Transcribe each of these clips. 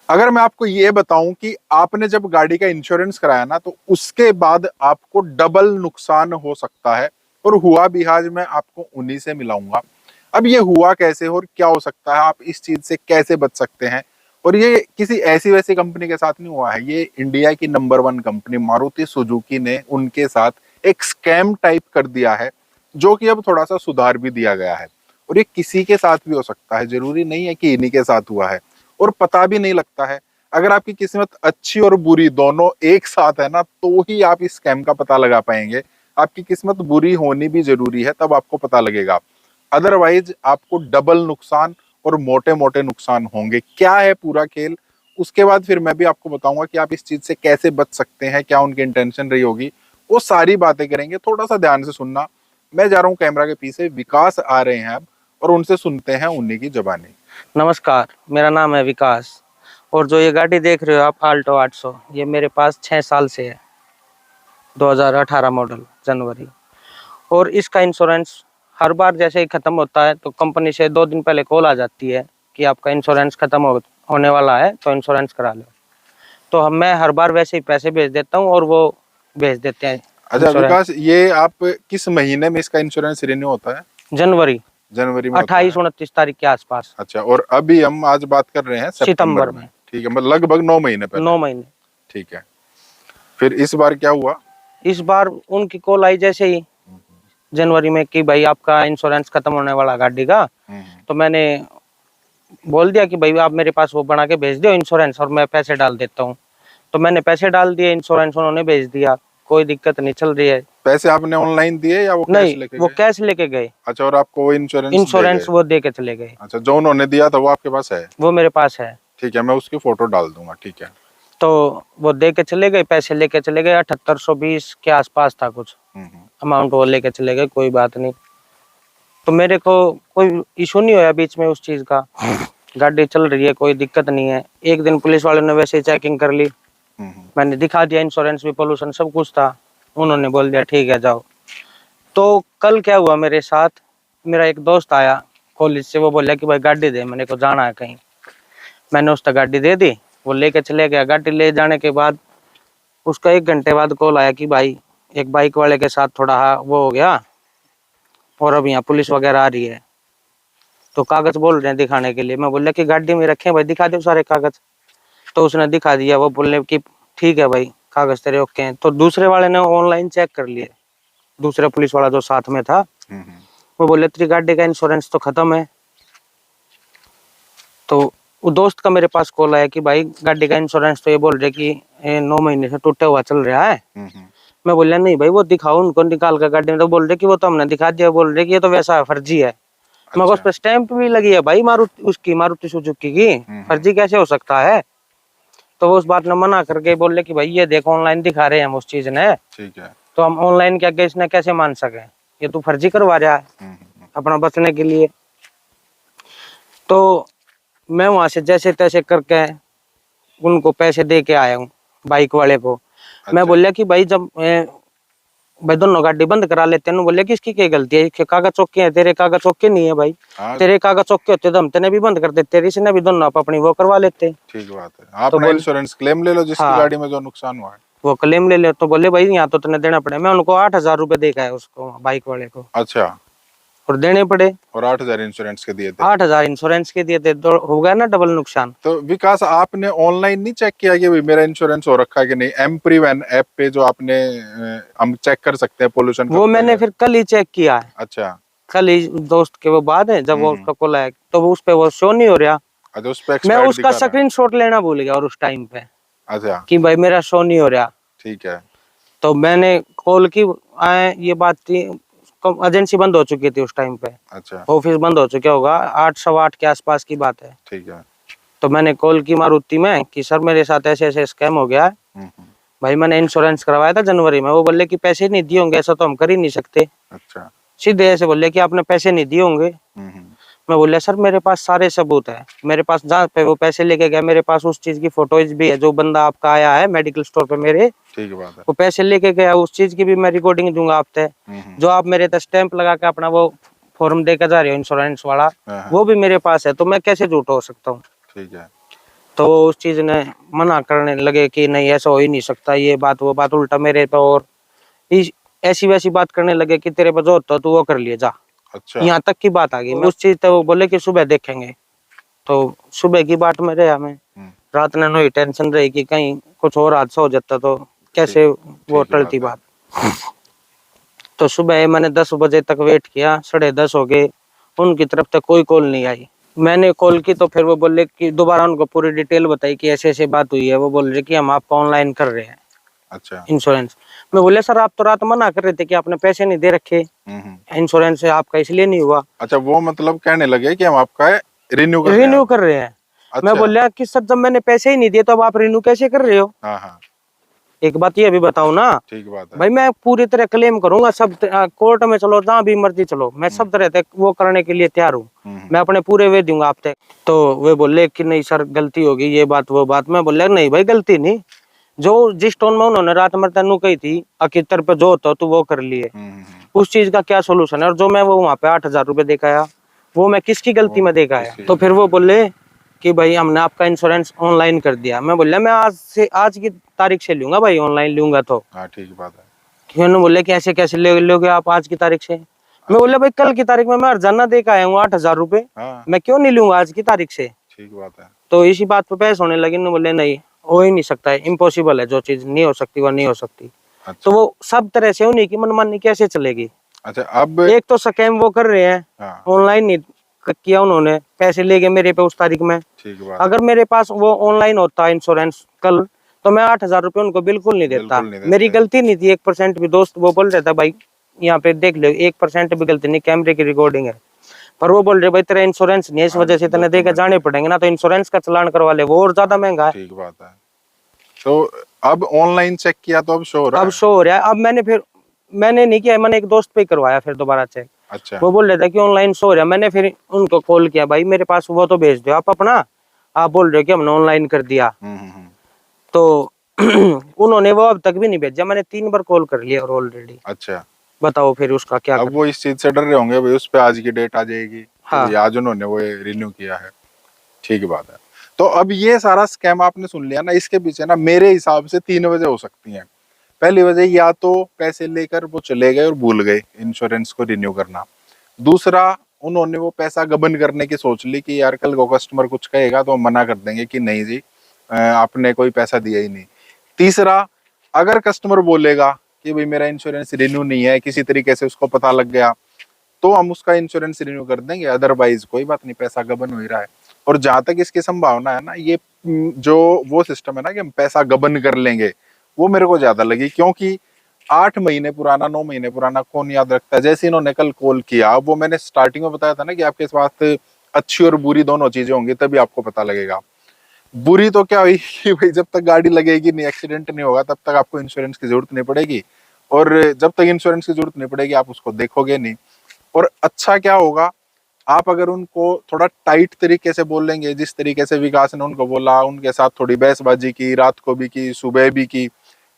अगर मैं आपको ये बताऊं कि आपने जब गाड़ी का इंश्योरेंस कराया ना, तो उसके बाद आपको डबल नुकसान हो सकता है। और हुआ भी, आज मैं आपको उन्हीं से मिलाऊंगा। अब ये हुआ कैसे और क्या हो सकता है, आप इस चीज से कैसे बच सकते हैं। और ये किसी ऐसी वैसी कंपनी के साथ नहीं हुआ है, ये इंडिया की नंबर 1 कंपनी मारुति सुजुकी ने उनके साथ एक स्कैम टाइप कर दिया है, जो कि अब थोड़ा सा सुधार भी दिया गया है। और ये किसी के साथ भी हो सकता है, जरूरी नहीं है कि इन्हीं के साथ हुआ है। और पता भी नहीं लगता है। अगर आपकी किस्मत अच्छी और बुरी दोनों एक साथ है ना, तो ही आप इस स्कैम का पता लगा पाएंगे। आपकी किस्मत बुरी होनी भी जरूरी है, तब आपको पता लगेगा। अदरवाइज आपको डबल नुकसान और मोटे मोटे नुकसान होंगे। क्या है पूरा खेल, उसके बाद फिर मैं भी आपको बताऊंगा कि आप इस चीज से कैसे बच सकते हैं, क्या उनकी इंटेंशन रही होगी, वो सारी बातें करेंगे। थोड़ा सा ध्यान से सुनना। मैं जा रहा हूँ कैमरा के पीछे, विकास आ रहे हैं अब, और उनसे सुनते हैं उन्हीं की जबानी। नमस्कार, मेरा नाम है विकास। और जो ये गाड़ी देख रहे हो आप, आल्टो 800, ये मेरे पास 6 साल से है। 2018 मॉडल, जनवरी। और इसका इंश्योरेंस हर बार जैसे ही ख़त्म होता है तो कंपनी से 2 दिन पहले कॉल आ जाती है कि आपका इंश्योरेंस ख़त्म होने वाला है, तो इंश्योरेंस करा लो। तो मैं हर बार वैसे ही पैसे भेज देता हूँ और वो भेज देते हैं अच्छा इंश्योरेंस। विकास, ये आप किस महीने में इसका इंश्योरेंस रिन्यू होता है? जनवरी, जनवरी में होता है। 28-29 तारीख के आसपास। अच्छा, और अभी हम आज बात कर रहे हैं सितंबर सितंबर में। में। ठीक है, मतलब लगभग 9 महीने पहले। 9 महीने। ठीक है, फिर इस बार क्या हुआ? इस बार उनकी कॉल आई जैसे ही जनवरी में कि भाई आपका इंश्योरेंस खत्म होने वाला गाड़ी का। तो मैंने बोल दिया कि भाई आप मेरे पास वो बना के भेज दो इंश्योरेंस और मैं पैसे डाल देता हूँ। तो मैंने पैसे डाल दिए, इंश्योरेंस उन्होंने भेज दिया। कोई दिक्कत नहीं चल रही है। पैसे आपने ऑनलाइन दिए या वो कैश नहीं, लेके वो गए? कैश लेके गए। अच्छा, और आपको वो इंश्योरेंस दे इंश्योरेंस गए? वो दे के चले गए। अच्छा, जो उन्होंने दिया था वो आपके पास है? वो मेरे पास है। ठीक है, मैं उसकी फोटो डाल दूंगा। ठीक है। तो वो दे के चले गए, पैसे लेके चले गए। 7820 के आसपास था कुछ अमाउंट, वो लेके चले गए। कोई बात नहीं। तो मेरे को कोई इशू नहीं होया बीच में उस चीज का। गाड़ी चल रही है, कोई दिक्कत नहीं है। एक दिन पुलिस वालों ने वैसे ही चेकिंग कर ली। मैंने दिखा दिया इंश्योरेंस भी, पोल्यूशन सब कुछ था। उन्होंने बोल दिया ठीक है जाओ। तो कल क्या हुआ मेरे साथ, मेरा एक दोस्त आया कॉलेज से। वो बोला कि भाई गाड़ी दे, मैंने को जाना है कहीं। मैंने उसको गाड़ी दे दी, वो लेके चले गया। गाड़ी ले जाने के बाद उसका 1 घंटे बाद कॉल आया कि भाई एक बाइक वाले के साथ थोड़ा वो हो गया और अब यहाँ पुलिस वगैरह आ रही है। तो कागज बोल रहे हैं दिखाने के लिए। मैं बोला कि गाड़ी में रखे भाई, दिखा दो सारे कागज। तो उसने दिखा दिया। वो बोलने कि ठीक है भाई, कागज तेरे ओके हैं। तो दूसरे वाले ने ऑनलाइन चेक कर लिए, दूसरा पुलिस वाला जो साथ में था। वो बोले तेरी गाड़ी का इंश्योरेंस तो खत्म है। तो वो दोस्त का मेरे पास कॉल आया कि भाई गाड़ी का इंश्योरेंस तो ये बोल रहे कि 9 महीने से टूटा हुआ चल रहा है। मैं बोला नहीं भाई, वो दिखाओ उनको निकाल कर गाड़ी में। तो बोल रहे कि वो तो हमने दिखा दिया। बोल रहे कि ये तो वैसा फर्जी है। मैं उस पर स्टैंप भी लगी है भाई, मारुति सुजुकी की, फर्जी कैसे हो सकता है। तो वो उस बात ने मना करके बोल रहे कि भाई ये देखो ऑनलाइन दिखा रहे हैं हम उस चीज ने। ठीक है। तो हम ऑनलाइन क्या इसने कैसे मान सके, ये तो फर्जी करवा रहा है अपना बचने के लिए। तो मैं वहां से जैसे तैसे करके उनको पैसे दे के आया हूँ, बाइक वाले को। मैं बोलिया कि भाई जब भाई दोनों गाड़ी बंद करा लेते हैं। बोले कि इसकी क्या गलती है, कागज चौके हैं, तेरे कागज चौके नहीं है भाई। तेरे कागज चौके होते तो हम तेने भी बंद कर देते, तेरे से भी दोनों आप अपनी वो करवा लेते। ठीक बात है, आप अपना इंश्योरेंस क्लेम ले लो जिसकी गाड़ी में जो नुकसान हुआ है वो क्लेम ले ले। तो बोले भाई यहाँ तो तेने देना पड़े। मैं उनको 8000 रुपए दे गया उसको, बाइक वाले को। अच्छा, और देने पड़े। और 8000 इंश्योरेंस के दिए थे? 8000 इंश्योरेंस के दिए थे, तो हो गया ना डबल नुकसान। तो विकास, आपने ऑनलाइन नहीं चेक किया कि भाई मेरा इंश्योरेंस हो रखा है कि नहीं? एमप्रीवन ऐप पे जो आपने हम चेक कर सकते हैं पोल्यूशन। वो मैंने फिर कल ही चेक किया है। अच्छा, कल ही दोस्त के वो बाद है जब वो उसका कॉल आया, तो वो उस पे वो शो नहीं हो रहा। अच्छा, उस पे मैं उसका स्क्रीनशॉट लेना भूल गया और उस टाइम पे। अच्छा, कि भाई मेरा शो नहीं हो रहा। ठीक है। तो मैंने कॉल की, ये बात थी, एजेंसी बंद हो चुकी थी उस टाइम पे। अच्छा, ऑफिस बंद हो चुका होगा, 8 सवा 8 के आसपास की बात है। ठीक है। तो मैंने कॉल की मारुति में कि सर मेरे साथ ऐसे ऐसे स्कैम हो गया है। भाई मैंने इंश्योरेंस करवाया था जनवरी में। वो बोले कि पैसे नहीं दिए होंगे, ऐसा तो हम कर ही नहीं सकते। अच्छा, सीधे ऐसे बोले कि आपने पैसे नहीं दिए होंगे। मैं बोला सर मेरे पास सारे सबूत है, मेरे पास जहाँ पे वो पैसे लेके गया मेरे पास उस चीज की फोटोज भी है। जो बंदा आपका आया है मेडिकल स्टोर पे मेरे, ठीक बात है, वो पैसे लेके गया, उस चीज की भी मैं रिकॉर्डिंग दूंगा आपसे। जो आप मेरे तो स्टैंप लगा के अपना वो फॉर्म दे के जा रहे हो इंश्योरेंस वाला, वो भी मेरे पास है। तो मैं कैसे झूठ हो सकता हूँ? ठीक है। तो वो उस चीज ने मना करने लगे कि नहीं ऐसा हो ही नहीं सकता, ये बात वो बात, उल्टा मेरे पे और ऐसी वैसी बात करने लगे कि तेरे पे जो होता तू वो कर लिए जा। अच्छा। यहाँ तक की बात आ गई। मैं उस चीज तो वो बोले कि सुबह देखेंगे। तो सुबह की बात में रहा मैं, रात ने नहीं टेंशन रही कि कहीं कुछ और हादसा हो जाता तो कैसे वो ठीक टलती बात बात। तो सुबह मैंने 10 बजे तक वेट किया, 10:30 हो गए, उनकी तरफ से कोई कॉल नहीं आई। मैंने कॉल की तो फिर वो बोले कि दोबारा उनको पूरी डिटेल बताई कि ऐसे ऐसे बात हुई है। वो बोल रहे कि हम आपको ऑनलाइन कर रहे हैं अच्छा। इंश्योरेंस। मैं बोले सर आप तो रात मना कर रहे थे कि आपने पैसे नहीं दे रखे, इंश्योरेंस है आपका इसलिए नहीं हुआ। अच्छा, वो मतलब कहने लगे कि हम आपका रिन्यू कर रहे हैं रिन्यू अब। कर रहे हैं। मैं अच्छा। बोलिया कि सर जब मैंने पैसे ही नहीं दिए तो अब आप रिन्यू कैसे कर रहे हो? हाँ हाँ, एक बात ये भी बताओ ना ठीक बात है। भाई, मैं पूरी तरह क्लेम करूंगा सब, कोर्ट में चलो जहाँ भी मर्जी चलो, मैं सब तरह से वो करने के लिए तैयार हूँ। मैं अपने पूरे वे दूंगा आप तक। तो वे बोले कि नहीं सर गलती होगी, ये बात वो बात। मैं बोले नहीं भाई गलती नहीं, जो जिस टोन में उन्होंने रात में तेनू कही थी अकितर पे जो होता तू वो कर लिए, उस चीज का क्या सोल्यूशन है? और जो मैं वो वहां पे 8,000 रुपए देकर आया वो मैं किसकी गलती में देकर आया? तो फिर वो बोले कि भाई हमने आपका इंश्योरेंस ऑनलाइन कर दिया। मैं बोला मैं आज की तारीख से लूंगा भाई, ऑनलाइन लूंगा तो। हाँ ठीक बात है। उन्होंने बोले कि ऐसे कैसे लोगे आप आज की तारीख से? मैं बोला भाई कल की तारीख में मैं हर्जाना देकर आया हूँ 8,000 रुपए, हाँ मैं क्यों नहीं लूंगा आज की तारीख से? ठीक बात है। तो इसी बात पे बहस होने लगी। बोले नहीं हो ही नहीं सकता है, इम्पॉसिबल है, जो चीज नहीं हो सकती वो नहीं हो सकती। तो अच्छा। वो सब तरह से उन्हीं की मनमानी कैसे चलेगी? अच्छा अब एक तो स्कैम वो कर रहे हैं, हाँ ऑनलाइन नहीं किया उन्होंने, पैसे ले गए मेरे पे उस तारीख में। ठीक बात अगर मेरे पास वो ऑनलाइन होता इंश्योरेंस कल तो मैं 8,000 रुपये उनको बिल्कुल नहीं देता। बिल्कुल नहीं देते। मेरी गलती नहीं थी 1% भी। दोस्त वो बोल रहा था भाई यहाँ पे देख लो 1% भी गलती नहीं, कैमरे की रिकॉर्डिंग है। पर वो बोल रहे भाई तेरा इंश्योरेंस नहीं है इस वजह से इतने देकर जाने पड़ेंगे ना, तो इंश्योरेंस का चालान करवा ले, वो और ज्यादा महंगा है। ठीक बात है। तो अब ऑनलाइन चेक किया तो अब शो हो रहा अब है। शो हो रहा है। अब मैंने नहीं किया, मैंने एक दोस्त पे करवाया फिर दोबारा चेक। अच्छा। वो बोल रहा था कि ऑनलाइन शो हो रहा है। मैंने फिर उनको कॉल किया, भाई मेरे पास वो तो भेज दो आप अपना, आप बोल रहे हो कि हमने ऑनलाइन कर दिया। तो उन्होंने वो अब तक भी नहीं भेजा। मैंने 3 बार कॉल कर लिया और ऑलरेडी। अच्छा, बताओ फिर उसका क्या अब वो इस चीज से डर रहे होंगे भाई उस पे आज की डेट आ जाएगी, हाँ। तो आज उन्होंने वो रिन्यू किया है। ठीक बात है। तो अब ये सारा स्कैम आपने सुन लिया ना, इसके पीछे ना मेरे हिसाब से 3 वजह हो सकती हैं। पहली वजह या तो पैसे लेकर वो चले गए और भूल गए इंश्योरेंस को रिन्यू करना। दूसरा, उन्होंने वो पैसा गबन करने की सोच ली कि यार कल को कस्टमर कुछ कहेगा तो हम मना कर देंगे कि नहीं जी आपने कोई पैसा दिया ही नहीं। तीसरा, अगर कस्टमर बोलेगा कि भाई मेरा इंश्योरेंस रिन्यू नहीं है, किसी तरीके से उसको पता लग गया, तो हम उसका इंश्योरेंस रिन्यू कर देंगे, अदरवाइज कोई बात नहीं, पैसा गबन हो ही रहा है। और जहां तक इसकी संभावना है ना, ये जो वो सिस्टम है ना कि हम पैसा गबन कर लेंगे, वो मेरे को ज्यादा लगी। क्योंकि 8 महीने पुराना 9 महीने पुराना कौन याद रखता है। जैसे इन्होंने कल कॉल किया, वो मैंने स्टार्टिंग में बताया था ना कि आपके पास अच्छी और बुरी दोनों चीजें होंगी तभी आपको पता लगेगा। बुरी तो क्या हुई कि भाई जब तक गाड़ी लगेगी नहीं, एक्सीडेंट नहीं होगा, तब तक आपको इंश्योरेंस की जरूरत नहीं पड़ेगी। और जब तक इंश्योरेंस की जरूरत नहीं पड़ेगी आप उसको देखोगे नहीं। और अच्छा क्या होगा, आप अगर उनको थोड़ा टाइट तरीके से बोलेंगे, जिस तरीके से विकास ने उनको बोला, उनके साथ थोड़ी बहसबाजी की, रात को भी की, सुबह भी की,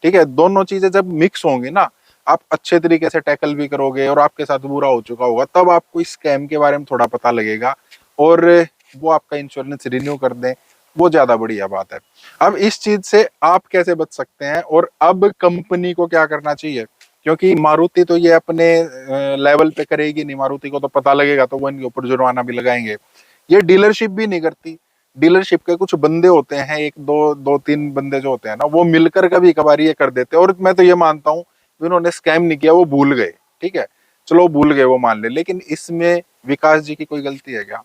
ठीक है, दोनों चीजें जब मिक्स होंगी ना, आप अच्छे तरीके से टैकल भी करोगे और आपके साथ बुरा हो चुका होगा, तब आपको इस स्कैम के बारे में थोड़ा पता लगेगा और वो आपका इंश्योरेंस रिन्यू कर दें, वो ज्यादा बढ़िया बात है। अब इस चीज से आप कैसे बच सकते हैं और अब कंपनी को क्या करना चाहिए, क्योंकि मारुति तो ये अपने लेवल पे करेगी नहीं, मारुति को तो पता लगेगा तो वो इनके ऊपर जुर्माना भी लगाएंगे। ये डीलरशिप भी नहीं करती। डीलरशिप के कुछ बंदे होते हैं, एक दो दो तीन बंदे जो होते हैं ना, वो मिलकर कभी कभार ये कर देते हैं। और मैं तो ये मानता हूँ उन्होंने स्कैम नहीं किया, वो भूल गए, ठीक है, चलो भूल गए वो मान ले, लेकिन इसमें विकास जी की कोई गलती है क्या?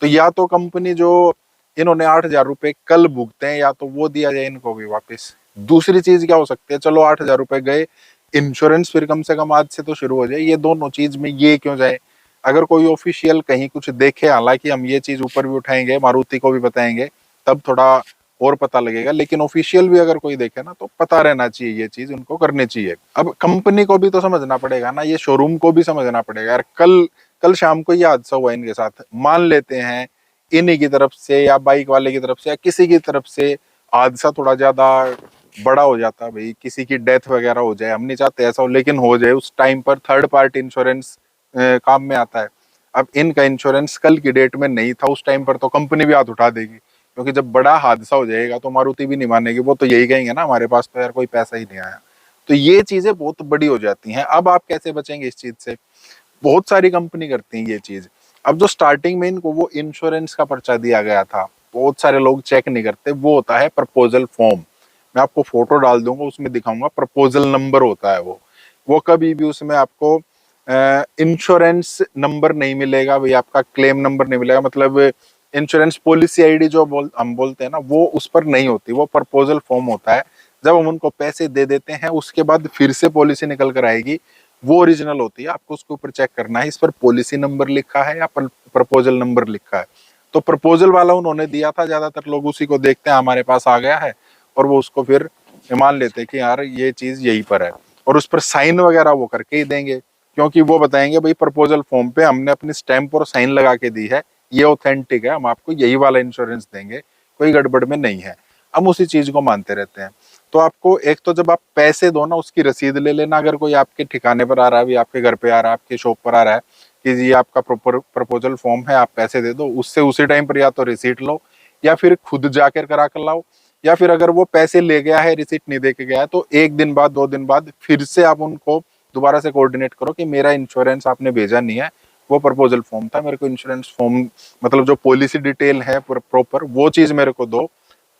तो या तो कंपनी जो इन्होंने 8,000 रुपए कल भुगते हैं, या तो वो दिया जाए इनको भी वापस। दूसरी चीज क्या हो सकती है, चलो 8,000 रुपए गए, इंश्योरेंस फिर कम से कम आज से तो शुरू हो जाए। ये दोनों चीज में ये क्यों जाए? अगर कोई ऑफिशियल कहीं कुछ देखे, हालांकि हम ये चीज ऊपर भी उठाएंगे, मारुति को भी बताएंगे, तब थोड़ा और पता लगेगा, लेकिन ऑफिशियल भी अगर कोई देखे ना, तो पता रहना चाहिए, ये चीज उनको करनी चाहिए। अब कंपनी को भी तो समझना पड़ेगा ना, ये शोरूम को भी समझना पड़ेगा यार। कल शाम को ये हादसा हुआ इनके साथ, मान लेते हैं इन्हीं की तरफ से या बाइक वाले की तरफ से या किसी की तरफ से हादसा थोड़ा ज्यादा बड़ा हो जाता, भाई किसी की डेथ वगैरह हो जाए, हम नहीं चाहते ऐसा हो, लेकिन हो जाए, उस टाइम पर थर्ड पार्टी इंश्योरेंस काम में आता है। अब इनका इंश्योरेंस कल की डेट में नहीं था, उस टाइम पर तो कंपनी भी हाथ उठा देगी क्योंकि जब बड़ा हादसा हो जाएगा तो मारुति भी नहीं मानेगी, वो तो यही कहेंगे ना हमारे पास तो यार कोई पैसा ही नहीं आया। तो ये चीजें बहुत बड़ी हो जाती हैं। अब आप कैसे बचेंगे इस चीज से? बहुत सारी कंपनी करती है ये चीज। अब जो स्टार्टिंग में इनको वो इंश्योरेंस का पर्चा दिया गया था, बहुत सारे लोग चेक नहीं करते, वो होता है प्रपोजल फॉर्म। मैं आपको फोटो डाल दूंगा, उसमें दिखाऊंगा, प्रपोजल नंबर होता है वो कभी भी उसमें आपको इंश्योरेंस नंबर नहीं मिलेगा भाई, आपका क्लेम नंबर नहीं मिलेगा, मतलब इंश्योरेंस पॉलिसी आईडी जो हम बोलते हैं ना, वो उस पर नहीं होती, वो प्रपोजल फॉर्म होता है। जब हम उनको पैसे दे देते हैं उसके बाद फिर से पॉलिसी निकल कर आएगी, वो ओरिजिनल होती है। आपको उसके ऊपर चेक करना है इस पर पॉलिसी नंबर लिखा है या प्रपोजल नंबर लिखा है। तो प्रपोजल वाला उन्होंने दिया था, ज्यादातर लोग उसी को देखते हैं, हमारे पास आ गया है, और वो उसको फिर मान लेते हैं कि यार ये चीज यही पर है, और उस पर साइन वगैरह वो करके ही देंगे, क्योंकि वो बताएंगे भाई प्रपोजल फॉर्म पे हमने अपनी स्टैंप और साइन लगा के दी है, ये ऑथेंटिक है, हम आपको यही वाला इंश्योरेंस देंगे, कोई गड़बड़ में नहीं है। हम उसी चीज को मानते रहते हैं। तो आपको एक तो जब आप पैसे दो ना, उसकी रसीद ले लेना। अगर कोई आपके ठिकाने पर आ रहा है, आपके घर पे आ रहा है, आपके शॉप पर आ रहा है कि ये आपका प्रपोजल फॉर्म है, आप पैसे दे दो, उससे उसी टाइम पर या तो रिसीट लो या फिर खुद जाकर करा कर लाओ, या फिर अगर वो पैसे ले गया है, रिसीट नहीं दे के गया है, तो 1 दिन बाद 2 दिन बाद फिर से आप उनको दोबारा से कोऑर्डिनेट करो कि मेरा इंश्योरेंस आपने भेजा नहीं है, वो प्रपोजल फॉर्म था, मेरे को इंश्योरेंस फॉर्म मतलब जो पॉलिसी डिटेल है प्रॉपर वो चीज मेरे को दो,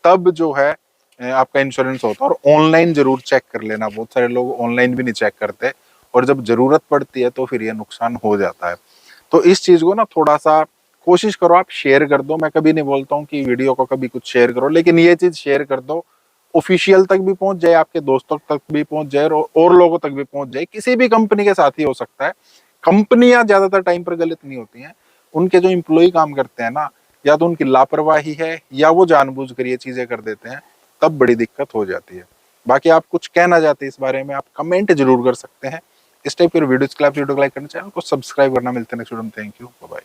तब जो है आपका इंश्योरेंस होता है। और ऑनलाइन जरूर चेक कर लेना, बहुत सारे लोग ऑनलाइन भी नहीं चेक करते, और जब जरूरत पड़ती है तो फिर ये नुकसान हो जाता है। तो इस चीज को ना थोड़ा सा कोशिश करो, आप शेयर कर दो। मैं कभी नहीं बोलता हूँ कि वीडियो को कभी कुछ शेयर करो, लेकिन ये चीज शेयर कर दो, ऑफिशियल तक भी पहुंच जाए, आपके दोस्तों तक भी पहुंच जाए, और लोगों तक भी पहुंच जाए। किसी भी कंपनी के साथ ही हो सकता है। कंपनियां ज्यादातर टाइम पर गलत नहीं होती हैं, उनके जो इम्प्लॉय काम करते हैं ना, या तो उनकी लापरवाही है या वो जानबूझकर ये चीजें कर देते हैं, तब बड़ी दिक्कत हो जाती है। बाकी आप कुछ कहना चाहते हैं इस बारे में, आप कमेंट जरूर कर सकते हैं। इस टाइप के वीडियोस के लिए आप वीडियो को लाइक करना, चैनल को सब्सक्राइब करना। मिलते हैं नेक्स्ट वीडियो में। Thank you, bye bye.